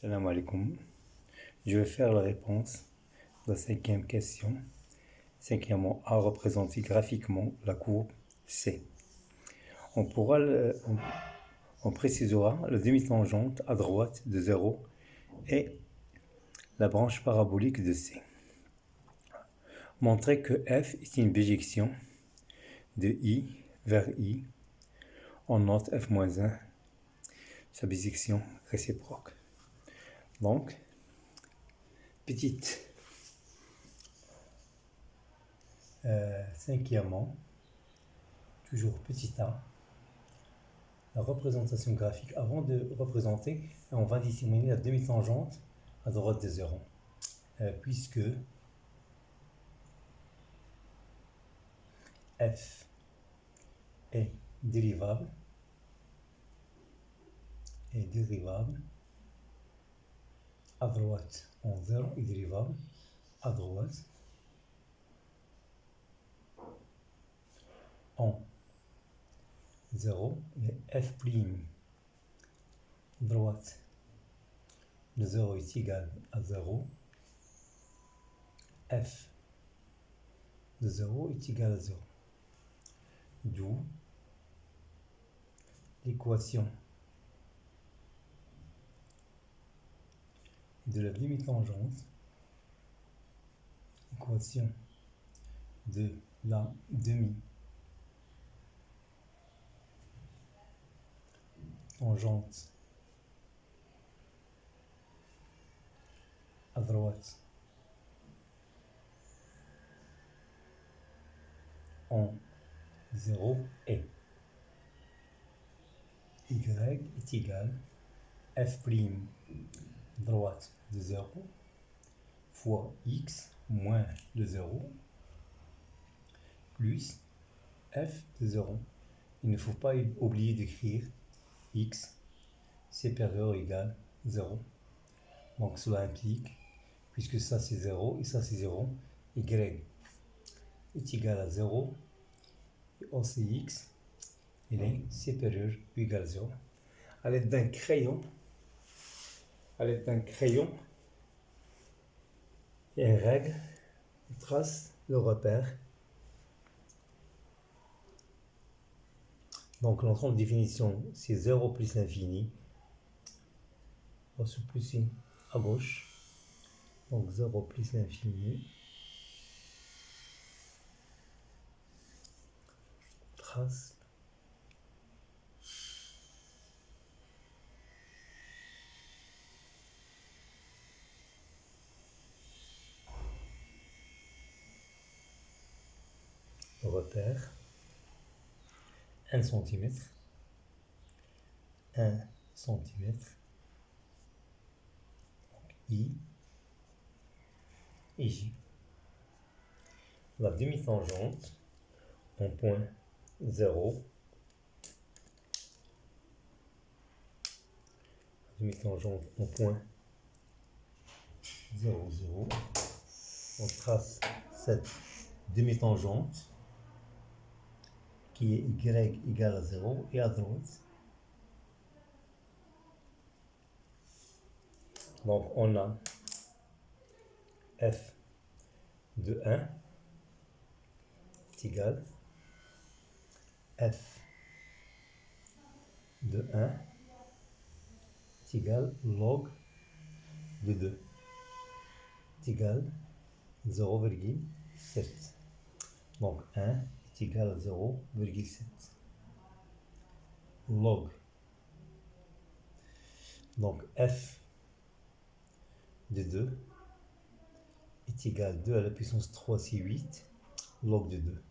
Salam alaikum. Je vais faire la réponse de la cinquième question. Cinquièmement, A représenter graphiquement la courbe C. On pourra on précisera la demi-tangente à droite de 0 et la branche parabolique de C. Montrer que f est une bijection de I vers I. On note f-1, sa bijection réciproque. Donc, petite cinquièmement, toujours petit a, la représentation graphique. Avant de représenter, on va déterminer la demi-tangente à droite de 0, puisque f est dérivable, à droite en 0 est dérivable à droite en 0 et f' droite de 0 est égal à 0, f de 0 est égal à 0. D'où l'équation de la demi-tangente, équation de la demi-tangente à droite en 0 est y est égal f' droite de 0 fois x moins de 0 plus f de 0. Il ne faut pas oublier d'écrire x supérieur ou égal 0. Donc cela implique, puisque ça c'est 0 et ça c'est 0, y est égal à 0 et aussi x il est supérieur ou égal à 0. À l'aide d'un crayon, et une règle, on trace le repère. Donc l'ensemble de définition, c'est 0 plus l'infini. On se plus ici à gauche. Donc 0 plus l'infini. Trace. Repère. 1 cm. 1 cm. I et J. La demi-tangente en point 0. Demi-tangente en point 0, 0. On trace cette demi-tangente qui est y égale à 0 et à droite. Donc on a f de 1 est égal f de 1 est égal log de 2 est égal 0,7. Donc 1 est égal à 0,7. Log. Donc f de 2 est égal à 2 à la puissance 3, c'est 8, log de 2.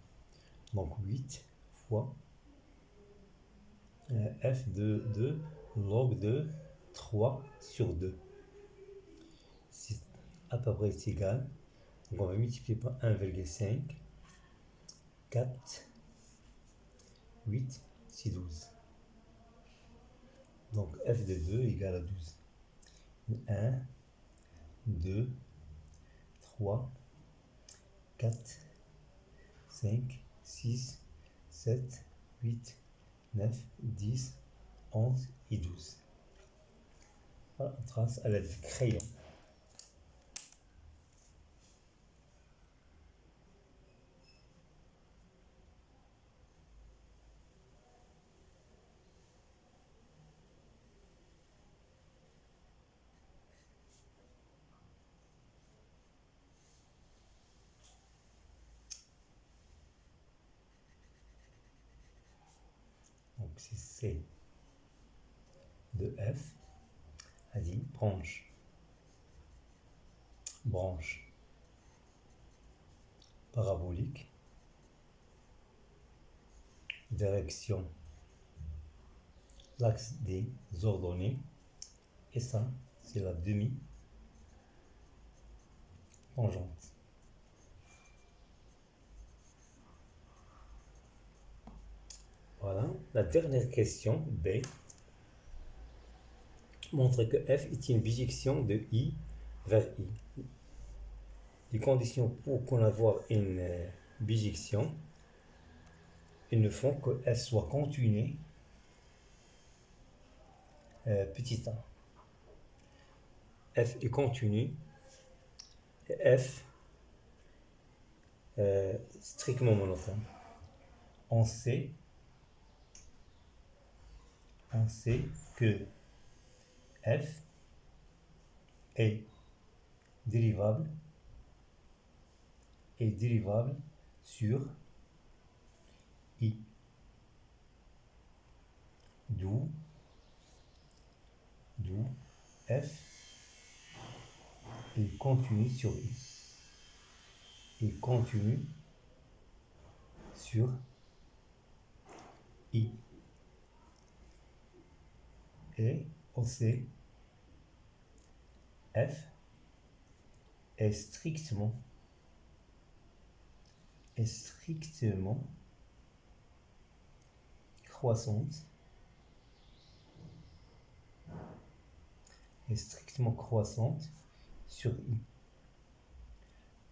Donc 8 fois f de 2 log de 3 sur 2. C'est à peu près égal. Donc on va multiplier par 1,5. 4, 8, c'est 12. Donc f de 2 égale à 12. 1, 2, 3, 4, 5, 6, 7, 8, 9, 10, 11 et 12. trace à l'aide du crayon. Donc c'est C de F, a dit branche parabolique, direction l'axe des ordonnées, et ça c'est la demi-tangente. Voilà, la dernière question, B, montre que F est une bijection de I vers I. Les conditions pour qu'on ait une bijection, il ne faut que F soit continue, petit a. F est continu, et F strictement monotone. On sait que F est dérivable sur I. D'où F est continu sur I. Et continu sur I. Et on sait F est strictement croissante sur I.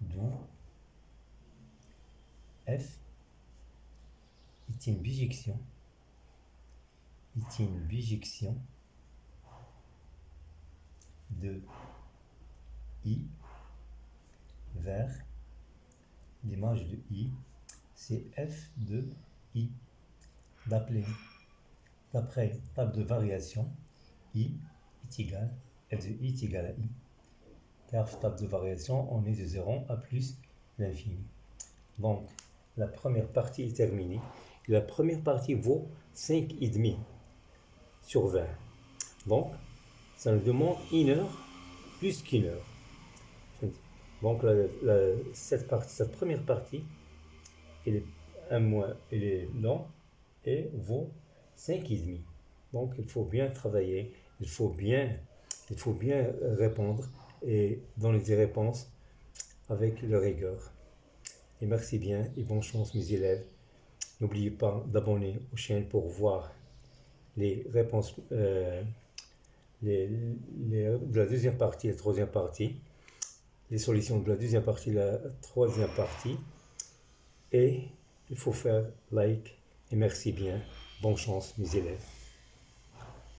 D'où F est une bijection de I vers l'image de I, c'est F de I. D'après table de variation, I est égal, F de I est égal à I. Car table de variation, on est de 0 à plus l'infini. Donc, la première partie est terminée. Et la première partie vaut 5,5 sur 20. Donc, ça nous demande 1 heure plus qu'1 heure. Donc, cette première partie, elle est longue et vaut 5,5. Donc, il faut bien travailler, il faut bien répondre et donner des réponses avec la rigueur. Et merci bien et bonne chance mes élèves. N'oubliez pas d'abonner aux chaînes pour voir les réponses de la deuxième partie et la troisième partie, les solutions de la deuxième partie et la troisième partie. Et il faut faire like et merci bien. Bonne chance mes élèves.